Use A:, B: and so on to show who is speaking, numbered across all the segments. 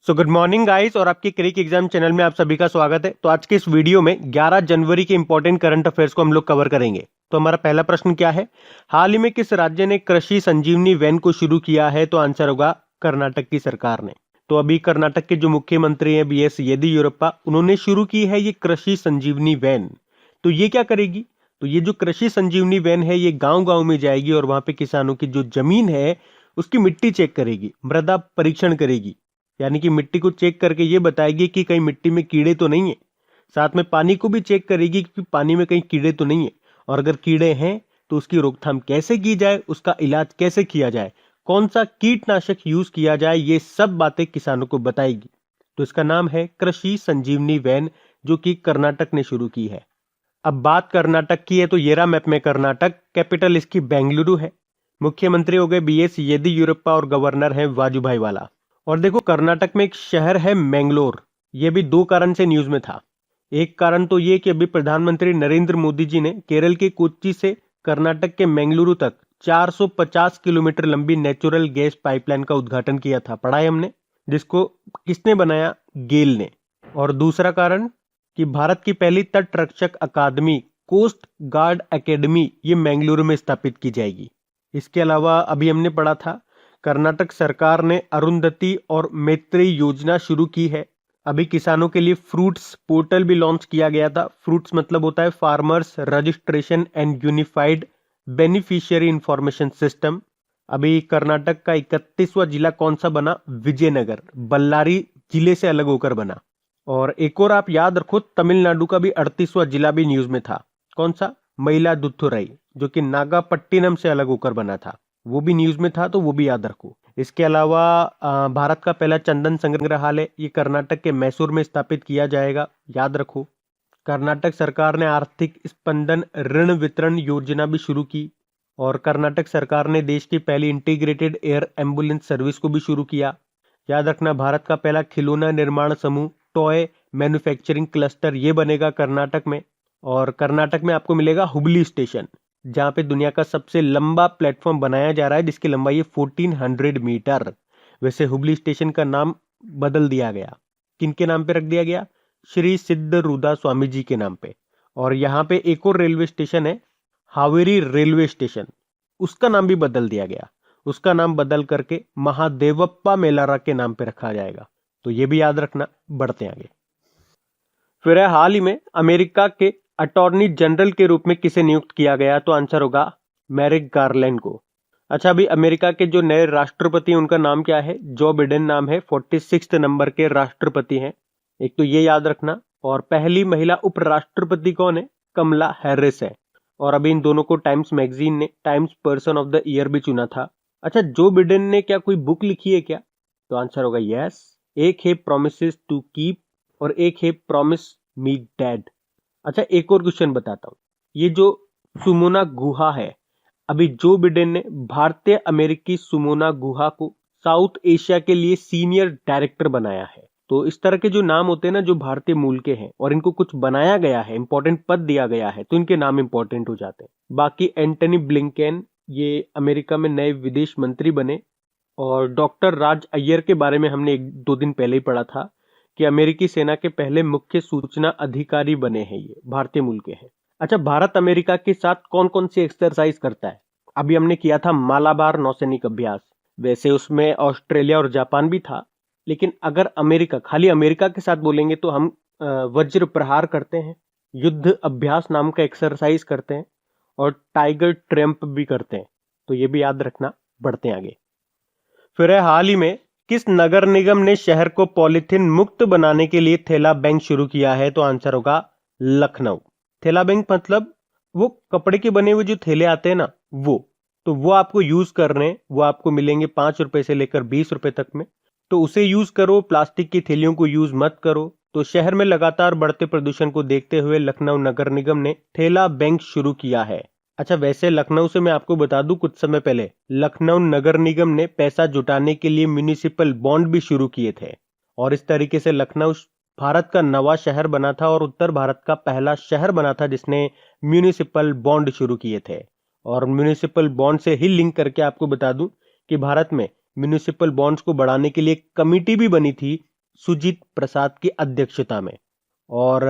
A: So good morning guys और आपके क्रिक exam channel में आप सभी का स्वागत है। तो आज के इस वीडियो में 11 जनवरी के इंपॉर्टेंट करंट अफेयर्स को हम लोग कवर करेंगे। तो हमारा पहला प्रश्न क्या है, हाल ही में किस राज्य ने कृषि संजीवनी वैन को शुरू किया है? तो आंसर होगा कर्नाटक की सरकार ने। तो अभी कर्नाटक के जो मुख्यमंत्री हैं बी एस येदियुरप्पा, उन्होंने शुरू की है ये कृषि संजीवनी वैन। तो ये क्या करेगी? तो ये जो कृषि संजीवनी वैन है ये गांव गांव में जाएगी और वहां पे किसानों की जो जमीन है उसकी मिट्टी चेक करेगी, मृदा परीक्षण करेगी, यानी कि मिट्टी को चेक करके ये बताएगी कि कहीं मिट्टी में कीड़े तो नहीं है। साथ में पानी को भी चेक करेगी कि पानी में कहीं कीड़े तो नहीं है, और अगर कीड़े हैं तो उसकी रोकथाम कैसे की जाए, उसका इलाज कैसे किया जाए, कौन सा कीटनाशक यूज किया जाए, ये सब बातें किसानों को बताएगी। तो इसका नाम है कृषि संजीवनी वैन, जो कि कर्नाटक ने शुरू की है। अब बात कर्नाटक की है तो ये रहा मैप में कर्नाटक, कैपिटल इसकी बेंगलुरु है। मुख्यमंत्री हो गए बी एस येदियुरप्पा और गवर्नर है वाजुभाई वाला। और देखो कर्नाटक में एक शहर है मैंगलोर, ये भी दो कारण से न्यूज में था। एक कारण तो ये कि अभी प्रधानमंत्री नरेंद्र मोदी जी ने केरल के कोच्चि से कर्नाटक के मैंगलुरु तक 450 किलोमीटर लंबी नेचुरल गैस पाइपलाइन का उद्घाटन किया था, पढ़ा है हमने, जिसको किसने बनाया? गेल ने। और दूसरा कारण कि भारत की पहली तट रक्षक अकादमी कोस्ट गार्ड एकेडमी ये मैंगलुरु में स्थापित की जाएगी। इसके अलावा अभी हमने पढ़ा था कर्नाटक सरकार ने अरुंधति और मैत्री योजना शुरू की है। अभी किसानों के लिए फ्रूट्स पोर्टल भी लॉन्च किया गया था। फ्रूट्स मतलब होता है farmers registration and unified beneficiary information system. अभी कर्नाटक का 31वां जिला कौन सा बना? विजयनगर, बल्लारी जिले से अलग होकर बना। और एक और आप याद रखो, तमिलनाडु का भी 38वां जिला भी न्यूज में था। कौन सा? मयिलादुथुराई, जो कि नागापट्टिनम से अलग होकर बना था, वो भी न्यूज में था, तो वो भी याद रखो। इसके अलावा भारत का पहला चंदन संग्रहालय ये कर्नाटक के मैसूर में स्थापित किया जाएगा, याद रखो। कर्नाटक सरकार ने आर्थिक स्पंदन ऋण वितरण योजना भी शुरू की। और कर्नाटक सरकार ने देश की पहली इंटीग्रेटेड एयर एम्बुलेंस सर्विस को भी शुरू किया। याद रखना, भारत का पहला खिलौना निर्माण समूह टॉय मैन्युफैक्चरिंग क्लस्टर ये बनेगा कर्नाटक में। और कर्नाटक में आपको मिलेगा हुबली स्टेशन, जहां पे दुनिया का सबसे लंबा प्लेटफॉर्म बनाया जा रहा है, जिसकी लंबाई है 1400 मीटर। वैसे हुबली स्टेशन का नाम बदल दिया गया, किनके नाम पे रख दिया गया? श्री सिद्ध रूदा स्वामी जी के नाम पे। और यहाँ पे एक और रेलवे स्टेशन है, हावेरी रेलवे स्टेशन, उसका नाम भी बदल दिया गया। उसका नाम बदल करके महादेवप्पा मेलारा के नाम पे रखा जाएगा। तो ये भी याद रखना। बढ़ते आगे। फिर है, हाल ही में अमेरिका के अटॉर्नी जनरल के रूप में किसे नियुक्त किया गया? तो आंसर होगा मैरिक गारलैंड को। अच्छा, अभी अमेरिका के जो नए राष्ट्रपति उनका नाम क्या है? जो बिडेन नाम है, 46 नंबर के राष्ट्रपति हैं। एक तो ये याद रखना। और पहली महिला उपराष्ट्रपति कौन है? कमला हैरिस है। और अभी इन दोनों को टाइम्स मैगजीन ने times person of the year भी चुना था। अच्छा, जो बिडेन ने क्या कोई बुक लिखी है क्या? तो आंसर होगा यस। एक है प्रोमिसेस टू कीप और एक है प्रॉमिस मी डैड। अच्छा, एक और क्वेश्चन बताता हूं। ये जो सुमोना गुहा है, अभी जो बिडेन ने भारतीय अमेरिकी सुमोना गुहा को साउथ एशिया के लिए सीनियर डायरेक्टर बनाया है। तो इस तरह के जो नाम होते हैं ना, जो भारतीय मूल के हैं और इनको कुछ बनाया गया है, इंपॉर्टेंट पद दिया गया है, तो इनके नाम इंपॉर्टेंट हो जाते हैं। बाकी एंटनी ब्लिंकेन ये अमेरिका में नए विदेश मंत्री बने। और डॉक्टर राज अय्यर के बारे में हमने एक दो दिन पहले ही पढ़ा था कि अमेरिकी सेना के पहले मुख्य सूचना अधिकारी बने हैं, ये भारतीय मूल के हैं। अच्छा, भारत अमेरिका के साथ कौन कौन सी एक्सरसाइज करता है? अभी हमने किया था मालाबार नौसैनिक अभ्यास। वैसे उसमें ऑस्ट्रेलिया और जापान भी था, लेकिन अगर अमेरिका, खाली अमेरिका के साथ बोलेंगे तो हम वज्र प्रहार करते हैं, युद्ध अभ्यास नाम का एक्सरसाइज करते हैं, और टाइगर ट्रैम्प भी करते हैं। तो ये भी याद रखना। बढ़ते हैं आगे। फिर है, हाल ही में किस नगर निगम ने शहर को पॉलिथीन मुक्त बनाने के लिए थैला बैंक शुरू किया है? तो आंसर होगा लखनऊ। थैला बैंक मतलब वो कपड़े के बने हुए जो थैले आते हैं ना, वो तो वो आपको यूज करने, वो आपको मिलेंगे 5 रुपए से लेकर 20 रुपए तक में। तो उसे यूज करो, प्लास्टिक की थैलियों को यूज मत करो। तो शहर में लगातार बढ़ते प्रदूषण को देखते हुए लखनऊ नगर निगम ने थैला बैंक शुरू किया है। अच्छा, वैसे लखनऊ से मैं आपको बता दूं, कुछ समय पहले लखनऊ नगर निगम ने पैसा जुटाने के लिए म्यूनिसिपल बॉन्ड भी शुरू किए थे। और इस तरीके से लखनऊ भारत का नवा शहर बना था और उत्तर भारत का पहला शहर बना था जिसने म्यूनिसिपल बॉन्ड शुरू किए थे। और म्यूनिसिपल बॉन्ड से ही लिंक करके आपको बता दूं कि भारत में म्यूनिसिपल बॉन्ड्स को बढ़ाने के लिए एक कमिटी भी बनी थी, सुजीत प्रसाद की अध्यक्षता में। और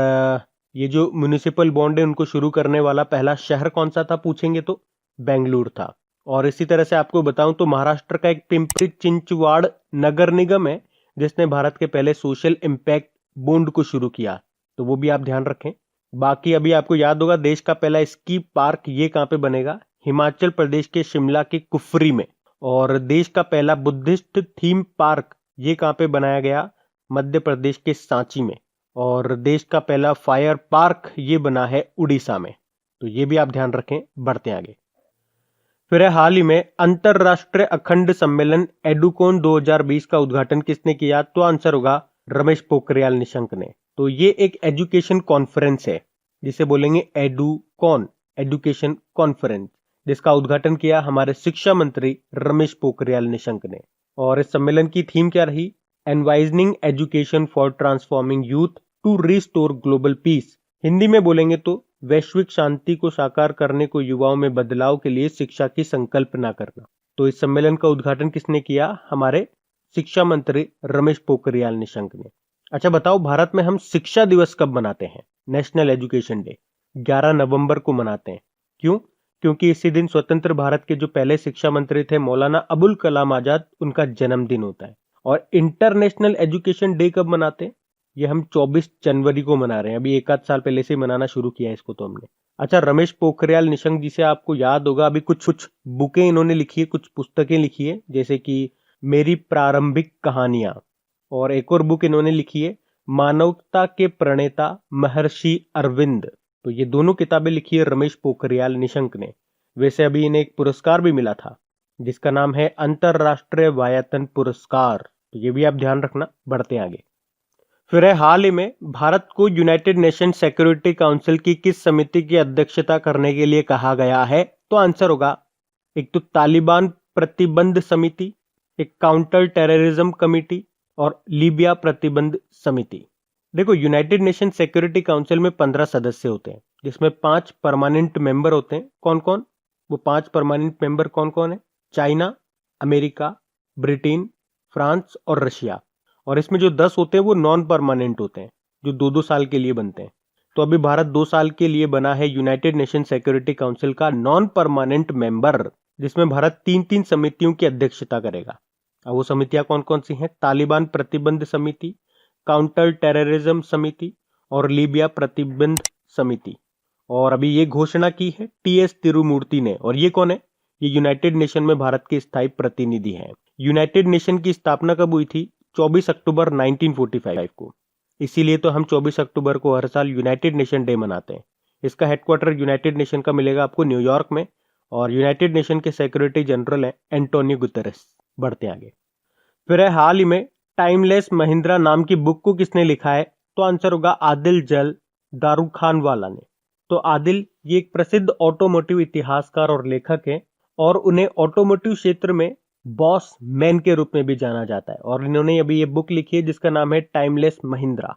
A: ये जो म्युनिसिपल बॉन्ड है उनको शुरू करने वाला पहला शहर कौन सा था पूछेंगे तो बेंगलुरु था। और इसी तरह से आपको बताऊं तो महाराष्ट्र का एक पिंपरी चिंचवाड़ नगर निगम है जिसने भारत के पहले सोशल इम्पैक्ट बॉन्ड को शुरू किया, तो वो भी आप ध्यान रखें। बाकी अभी आपको याद होगा देश का पहला स्की पार्क ये कहां पे बनेगा, हिमाचल प्रदेश के शिमला के कुफरी में। और देश का पहला बुद्धिस्ट थीम पार्क ये कहां पे बनाया गया, मध्य प्रदेश के सांची में। और देश का पहला फायर पार्क ये बना है उड़ीसा में, तो ये भी आप ध्यान रखें। बढ़ते आगे। फिर है हाल ही में अंतरराष्ट्रीय अखंड सम्मेलन एडुकॉन 2020 का उद्घाटन किसने किया, तो आंसर होगा रमेश पोखरियाल निशंक ने। तो ये एक एजुकेशन कॉन्फ्रेंस है जिसे बोलेंगे एडुकॉन, एजुकेशन कॉन्फ्रेंस, जिसका उद्घाटन किया हमारे शिक्षा मंत्री रमेश पोखरियाल निशंक ने। और इस सम्मेलन की थीम क्या रही, envisioning education for transforming youth to restore global peace. Hindi में बोलेंगे तो वैश्विक शांति को साकार करने को युवाओं में बदलाव के लिए शिक्षा की संकल्पना करना। तो इस सम्मेलन का उद्घाटन किसने किया, हमारे शिक्षा मंत्री रमेश पोखरियाल निशंक ने। अच्छा बताओ, भारत में हम शिक्षा दिवस कब मनाते हैं, नेशनल एजुकेशन डे 11 नवंबर को मनाते हैं। क्यों, क्योंकि इसी दिन स्वतंत्र भारत के जो पहले शिक्षा मंत्री थे मौलाना अबुल कलाम आजाद, उनका जन्मदिन होता है। और इंटरनेशनल एजुकेशन डे कब मनाते हैं, ये हम 24 जनवरी को मना रहे हैं। अभी एक आध साल पहले से मनाना शुरू किया है इसको तो हमने। अच्छा, रमेश पोखरियाल निशंक जी से आपको याद होगा अभी कुछ बुकें इन्होंने लिखी है, कुछ पुस्तकें लिखी है, जैसे कि मेरी प्रारंभिक कहानियां, और एक और बुक इन्होंने लिखी है मानवता के प्रणेता महर्षि अरविंद। तो ये दोनों किताबें लिखी है रमेश पोखरियाल निशंक ने। वैसे अभी इन्हें एक पुरस्कार भी मिला था जिसका नाम है अंतरराष्ट्रीय वायतन पुरस्कार, तो ये भी आप ध्यान रखना। बढ़ते आगे। फिर है हाल ही में भारत को यूनाइटेड नेशन सिक्योरिटी काउंसिल की किस समिति की अध्यक्षता करने के लिए कहा गया है, तो आंसर होगा एक तो तालिबान प्रतिबंध समिति, एक काउंटर टेररिज्म कमिटी और लीबिया प्रतिबंध समिति। देखो, यूनाइटेड नेशन सिक्योरिटी काउंसिल में 15 सदस्य होते हैं जिसमें 5 परमानेंट मेंबर होते हैं। कौन कौन, वो 5 परमानेंट मेंबर कौन कौन है, चाइना, अमेरिका, ब्रिटेन, फ्रांस और रशिया। और इसमें जो 10 होते हैं वो नॉन परमानेंट होते हैं जो 2-2 साल के लिए बनते हैं। तो अभी भारत 2 साल के लिए बना है यूनाइटेड नेशन सिक्योरिटी काउंसिल का नॉन परमानेंट मेंबर, जिसमें भारत 3-3 समितियों की अध्यक्षता करेगा। अब वो समितियां कौन कौन सी हैं, तालिबान प्रतिबंध समिति, काउंटर टेररिज्म समिति और लीबिया प्रतिबंध समिति। और अभी ये घोषणा की है टीएस तिरुमूर्ति ने। और ये कौन है, ये यूनाइटेड नेशन में भारत के स्थायी प्रतिनिधि हैं। यूनाइटेड नेशन की स्थापना कब हुई थी, 24 अक्टूबर 1945 को। इसीलिए तो हम 24 अक्टूबर को हर साल यूनाइटेड नेशन डे मनाते हैं। इसका हेडक्वार्टर यूनाइटेड नेशन का मिलेगा आपको न्यूयॉर्क में। और यूनाइटेड नेशन के सेक्रेटरी जनरल हैं एंटोनियो गुतेरेस। बढ़ते आगे। फिर है हाल ही में टाइमलेस महिंद्रा नाम की बुक को किसने लिखा है, तो आंसर होगा आदिल जल दारुखानवाला ने। तो आदिल ये एक प्रसिद्ध ऑटोमोटिव इतिहासकार और लेखक हैं और उन्हें ऑटोमोटिव क्षेत्र में बॉस मैन के रूप में भी जाना जाता है। और इन्होंने अभी ये बुक लिखी है जिसका नाम है टाइमलेस महिंद्रा।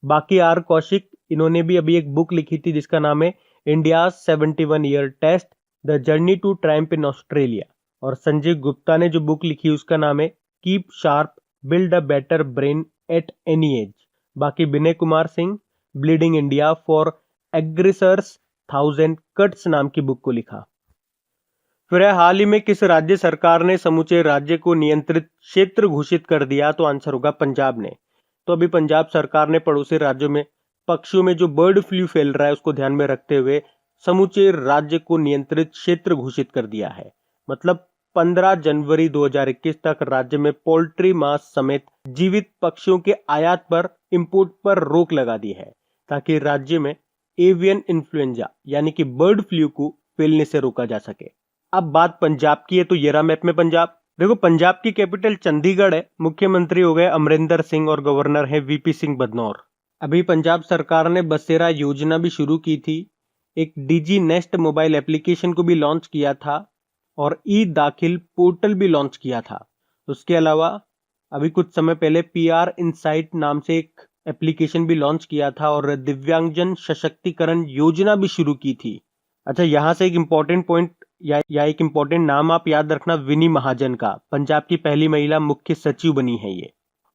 A: बाकी आर कौशिक, इन्होंने भी अभी एक बुक लिखी थी जिसका नाम है India 71 year test the journey to triumph in Australia. और संजय गुप्ता ने जो बुक लिखी उसका नाम है keep sharp build a better brain at any age. बाकी Vinay Kumar Singh bleeding India for aggressors 1000 cuts नाम की बुक को लिखा। फिर हाल ही में किस राज्य सरकार ने समूचे राज्य को नियंत्रित क्षेत्र घोषित कर दिया, तो आंसर होगा पंजाब ने। तो अभी पंजाब सरकार ने पड़ोसी राज्यों में पक्षियों में जो बर्ड फ्लू फैल रहा है उसको ध्यान में रखते हुए समूचे राज्य को नियंत्रित क्षेत्र घोषित कर दिया है। मतलब 15 जनवरी 2021 तक राज्य में पोल्ट्री मांस समेत जीवित पक्षियों के आयात पर इंपोर्ट पर रोक लगा दी है ताकि राज्य में एवियन इन्फ्लुएंजा यानी कि बर्ड फ्लू को फैलने से रोका जा सके। अब बात पंजाब की है, तो ये रहा मैप में पंजाब। देखो, पंजाब की कैपिटल चंडीगढ़ है, मुख्यमंत्री हो गए अमरिंदर सिंह और गवर्नर है वीपी सिंह बदनौर। अभी पंजाब सरकार ने बसेरा योजना भी शुरू की थी, एक डीजी नेस्ट मोबाइल एप्लीकेशन को भी लॉन्च किया था और ई दाखिल पोर्टल भी लॉन्च किया था। उसके अलावा अभी कुछ समय पहले पीआर इनसाइट नाम से एक एप्लीकेशन भी लॉन्च किया था और दिव्यांगजन सशक्तिकरण योजना भी शुरू की थी। अच्छा, यहां से एक इंपॉर्टेंट पॉइंट या एक इंपॉर्टेंट नाम आप याद रखना, विनी महाजन का। पंजाब की पहली महिला मुख्य सचिव बनी है ये।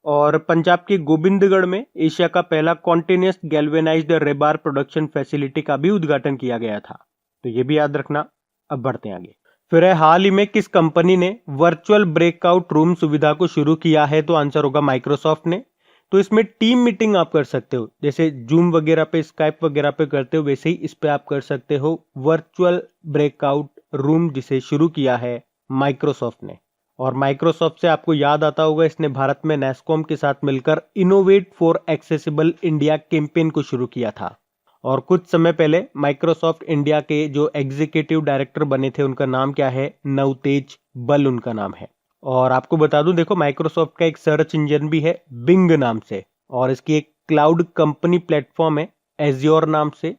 A: और पंजाब के गोबिंदगढ़ में एशिया का पहला continuous galvanised rebar production facility का भी उद्घाटन किया गया था। तो ये भी याद रखना। अब बढ़ते हैं आगे। फिर है, हाल ही में किस कंपनी ने वर्चुअल ब्रेकआउट रूम सुविधा को शुरू किया है? तो आंसर होगा माइक्रोसॉफ्ट ने। तो इसमें टीम मीटिंग आप कर सकते हो, जैसे जूम वगैरह पे, स्काइप वगैरह पे करते हो, वैसे ही इस पे आप कर सकते हो वर्चुअल ब्रेकआउट रूम, जिसे शुरू किया है माइक्रोसॉफ्ट ने। और माइक्रोसॉफ्ट से आपको याद आता होगा, इसने भारत में नेस्कॉम के साथ मिलकर innovate for accessible India campaign को शुरू किया था। और कुछ समय पहले माइक्रोसॉफ्ट इंडिया के जो एग्जीक्यूटिव डायरेक्टर बने थे, उनका नाम क्या है? नवतेज बल उनका नाम है। और आपको बता दूं, देखो माइक्रोसॉफ्ट का एक सर्च इंजन भी है बिंग नाम से, और इसकी एक क्लाउड कंपनी प्लेटफॉर्म है एज्योर नाम से।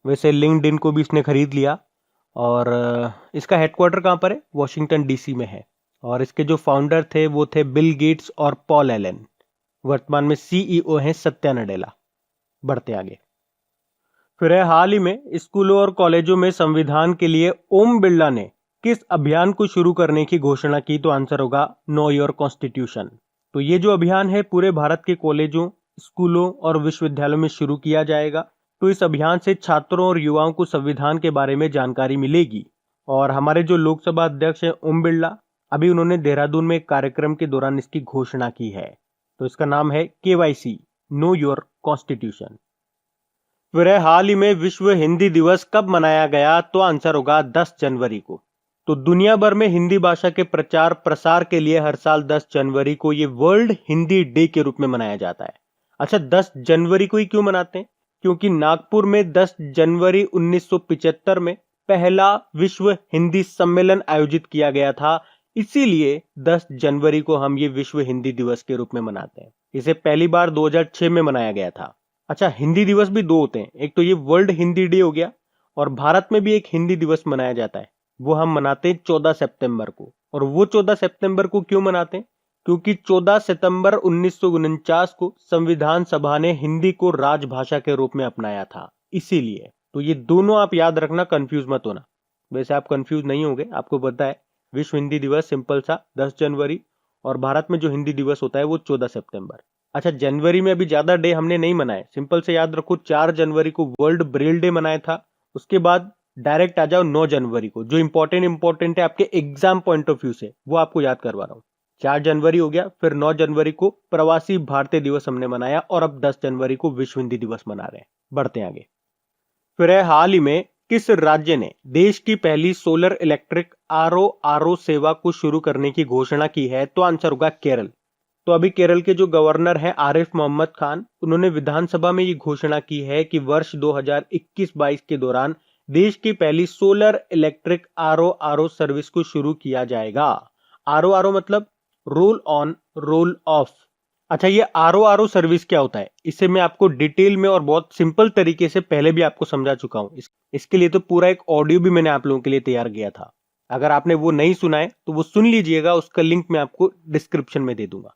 A: वैसे लिंक्डइन को भी इसने खरीद लिया। और इसका हेडक्वार्टर कहाँ पर है? वॉशिंगटन डीसी में है। और इसके जो फाउंडर थे वो थे बिल गेट्स और पॉल एलन। वर्तमान में सीईओ हैं सत्या नडेला। बढ़ते आगे। फिर है, हाल ही में स्कूलों और कॉलेजों में संविधान के लिए ओम बिरला ने किस अभियान को शुरू करने की घोषणा की? तो आंसर होगा नो योर कॉन्स्टिट्यूशन। तो ये जो अभियान है पूरे भारत के कॉलेजों, स्कूलों और विश्वविद्यालयों में शुरू किया जाएगा। तो इस अभियान से छात्रों और युवाओं को संविधान के बारे में जानकारी मिलेगी। और हमारे जो लोकसभा अध्यक्ष हैं ओम बिरला, अभी उन्होंने देहरादून में एक कार्यक्रम के दौरान इसकी घोषणा की है। तो इसका नाम है KYC, नो योर कॉन्स्टिट्यूशन। फिर है, हाल ही में विश्व हिंदी दिवस कब मनाया गया? तो आंसर होगा 10 जनवरी को। तो दुनिया भर में हिंदी भाषा के प्रचार प्रसार के लिए हर साल 10 जनवरी को ये वर्ल्ड हिंदी डे के रूप में मनाया जाता है। अच्छा, 10 जनवरी को ही क्यों मनाते हैं? क्योंकि नागपुर में 10 जनवरी 1975 में पहला विश्व हिंदी सम्मेलन आयोजित किया गया था। इसीलिए 10 जनवरी को हम ये विश्व हिंदी दिवस के रूप में मनाते हैं। इसे पहली बार 2006 में मनाया गया था। अच्छा, हिंदी दिवस भी दो होते हैं, एक तो ये वर्ल्ड हिंदी डे हो गया, और भारत में भी एक हिंदी दिवस मनाया जाता है। वो हम मनाते हैं 14 सितंबर को। और वो 14 सितंबर को क्यों मनाते हैं? क्योंकि 14 सितंबर 1949 को संविधान सभा ने हिंदी को राजभाषा के रूप में अपनाया था, इसीलिए। तो ये दोनों आप याद रखना, कंफ्यूज मत होना। वैसे आप कंफ्यूज नहीं होंगे, आपको पता है विश्व हिंदी दिवस सिंपल सा 10 जनवरी, और भारत में जो हिंदी दिवस होता है वो 14 सितंबर। अच्छा, जनवरी में अभी ज्यादा डे हमने नहीं मनाए, सिंपल से याद रखो 4 जनवरी को वर्ल्ड ब्रेल डे मनाया था। उसके बाद डायरेक्ट आ जाओ 9 जनवरी को, जो इंपॉर्टेंट है आपके एग्जाम पॉइंट ऑफ व्यू से, वो आपको याद करवा रहा हूँ। 4 जनवरी हो गया, फिर 9 जनवरी को प्रवासी भारतीय दिवस हमने मनाया, और अब 10 जनवरी को विश्व हिंदी दिवस मना रहे हैं। बढ़ते हैं आगे। फिर है, हाल ही में किस राज्य ने देश की पहली सोलर इलेक्ट्रिक RO सेवा को शुरू करने की घोषणा की है? तो आंसर होगा केरल। तो अभी केरल के जो गवर्नर हैं आरिफ मोहम्मद खान, उन्होंने विधानसभा में ये घोषणा की है कि वर्ष 2021-22 के दौरान देश की पहली सोलर इलेक्ट्रिक RO सर्विस को शुरू किया जाएगा। RO मतलब रोल ऑन रोल ऑफ। अच्छा, ये RO सर्विस क्या होता है? इसे मैं आपको डिटेल में और बहुत सिंपल तरीके से पहले भी आपको समझा चुका हूं। इसके लिए तो पूरा एक ऑडियो भी मैंने आप लोगों के लिए तैयार किया था। अगर आपने वो नहीं सुना है तो वो सुन लीजिएगा, उसका लिंक मैं आपको डिस्क्रिप्शन में दे दूंगा।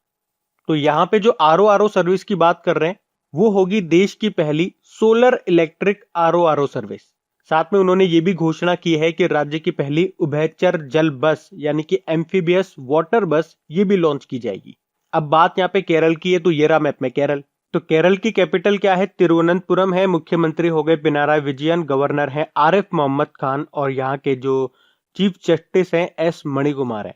A: तो यहाँ पे जो RO सर्विस की बात कर रहे हैं वो होगी देश की पहली सोलर इलेक्ट्रिक RO सर्विस। साथ में उन्होंने ये भी घोषणा की है कि राज्य की पहली उभयचर जल बस यानी कि एम्फीबियस वाटर बस ये भी लॉन्च की जाएगी। अब बात यहाँ पे केरल की है, तो ये रहा मैप में केरल। तो केरल की कैपिटल क्या है? तिरुवनंतपुरम है। मुख्यमंत्री हो गए पिनाराई विजयन, गवर्नर है आरिफ मोहम्मद खान, और यहाँ के जो चीफ जस्टिस हैं S मणिकुमार है।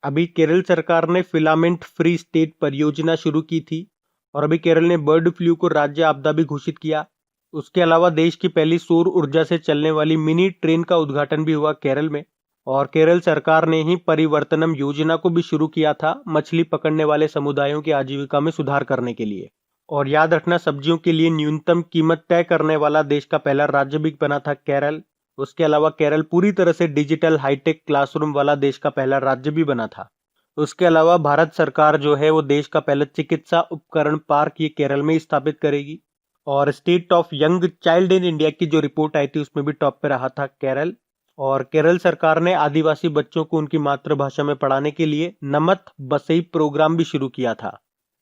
A: अभी केरल सरकार ने फिलामेंट फ्री स्टेट परियोजना शुरू की थी, और अभी केरल ने बर्ड फ्लू को राज्य आपदा भी घोषित किया। उसके अलावा देश की पहली सौर ऊर्जा से चलने वाली मिनी ट्रेन का उद्घाटन भी हुआ केरल में। और केरल सरकार ने ही परिवर्तनम योजना को भी शुरू किया था, मछली पकड़ने वाले समुदायों की आजीविका में सुधार करने के लिए। और याद रखना, सब्जियों के लिए न्यूनतम कीमत तय करने वाला देश का पहला राज्य भी बना था केरल। उसके अलावा केरल पूरी तरह से डिजिटल हाईटेक क्लासरूम वाला देश का पहला राज्य भी बना था। उसके अलावा भारत सरकार जो है वो देश का पहला चिकित्सा उपकरण पार्क ये केरल में स्थापित करेगी। और state of young child in India की जो रिपोर्ट आई थी उसमें भी टॉप पे रहा था केरल। और केरल सरकार ने आदिवासी बच्चों को उनकी मातृभाषा में पढ़ाने के लिए नमत बसई प्रोग्राम भी शुरू किया था।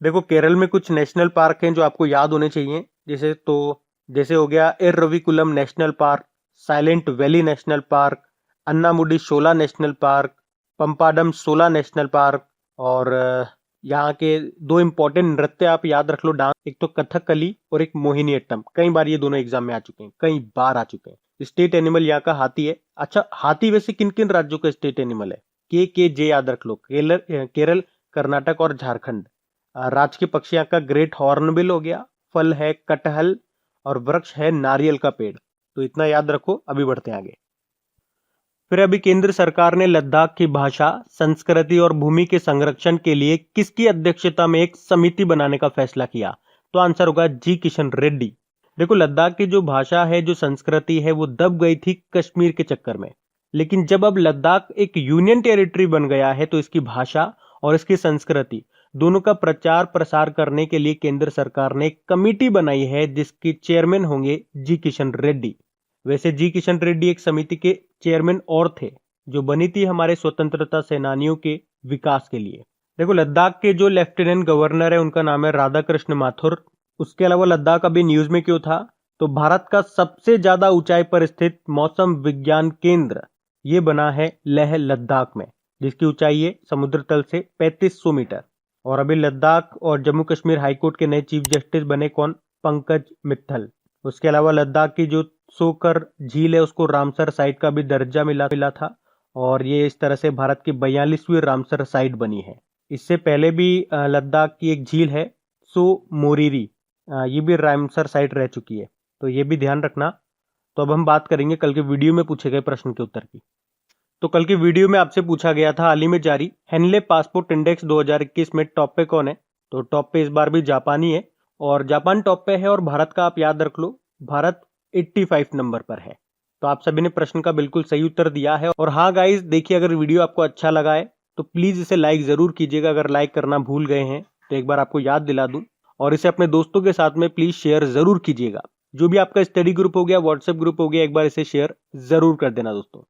A: देखो, केरल में कुछ नेशनल पार्क हैं जो आपको याद होने चाहिए, जैसे हो गया Eravikulam national park, silent valley national park, Anamudi Shola national park, Pampadum Shola national park, और यहाँ के दो इंपॉर्टेंट नृत्य आप याद रख लो, डांस, एक तो कथकली और एक मोहिनीअट्टम। कई बार ये दोनों एग्जाम में आ चुके हैं, कई बार आ चुके हैं। स्टेट एनिमल यहाँ का हाथी है। अच्छा, हाथी वैसे किन किन राज्यों का स्टेट एनिमल है? के जे याद रख लो, केरल, कर्नाटक और झारखंड। राज्य के पक्षी यहाँ का ग्रेट हॉर्नबिल हो गया, फल है कटहल और वृक्ष है नारियल का पेड़। तो इतना याद रखो। अभी बढ़ते हैं आगे। फिर अभी केंद्र सरकार ने लद्दाख की भाषा, संस्कृति और भूमि के संरक्षण के लिए किसकी अध्यक्षता में एक समिति बनाने का फैसला किया? तो आंसर होगा जी किशन रेड्डी। देखो, लद्दाख की जो भाषा है, जो संस्कृति है, वो दब गई थी कश्मीर के चक्कर में। लेकिन जब अब लद्दाख एक यूनियन टेरिटरी बन गया है, तो इसकी भाषा और इसकी संस्कृति दोनों का प्रचार प्रसार करने के लिए केंद्र सरकार ने एक कमेटी बनाई है, जिसकी चेयरमैन होंगे जी किशन रेड्डी। वैसे जी किशन रेड्डी एक समिति के चेयरमैन और थे, जो बनी थी हमारे स्वतंत्रता सेनानियों के विकास के लिए। देखो, लद्दाख के जो लेफ्टिनेंट गवर्नर है, उनका नाम है राधाकृष्ण माथुर। उसके अलावा लद्दाख अभी न्यूज में क्यों था? तो भारत का सबसे ज्यादा ऊंचाई पर स्थित मौसम विज्ञान केंद्र ये बना है लेह लद्दाख में, जिसकी ऊंचाई है समुद्र तल से 3500 मीटर। और अभी लद्दाख और जम्मू कश्मीर हाईकोर्ट के नए चीफ जस्टिस बने कौन? पंकज मित्तल। उसके अलावा लद्दाख की जो सोकर झील है, उसको रामसर साइट का भी दर्जा मिला था, और ये इस तरह से भारत की 42वीं रामसर साइट बनी है। इससे पहले भी लद्दाख की एक झील है सो मोरीरी, ये भी रामसर साइट रह चुकी है, तो ये भी ध्यान रखना। तो अब हम बात करेंगे कल के वीडियो में पूछे गए प्रश्न के उत्तर की। तो कल के वीडियो में आपसे पूछा गया था, हाल ही में जारी हेनले पासपोर्ट इंडेक्स 2021 में टॉप पे कौन है? तो टॉप पे इस बार भी जापानी है, और जापान टॉप पे है, और भारत का आप याद रख लो, भारत 85 नंबर पर है। तो आप सभी ने प्रश्न का बिल्कुल सही उत्तर दिया है। और हाँ गाइस, देखिए, अगर वीडियो आपको अच्छा लगा है तो प्लीज इसे लाइक जरूर कीजिएगा। अगर लाइक करना भूल गए हैं तो एक बार आपको याद दिला दूं, और इसे अपने दोस्तों के साथ में प्लीज शेयर जरूर कीजिएगा। जो भी आपका स्टडी ग्रुप हो गया, व्हाट्सएप ग्रुप हो गया, एक बार इसे शेयर जरूर कर देना दोस्तों।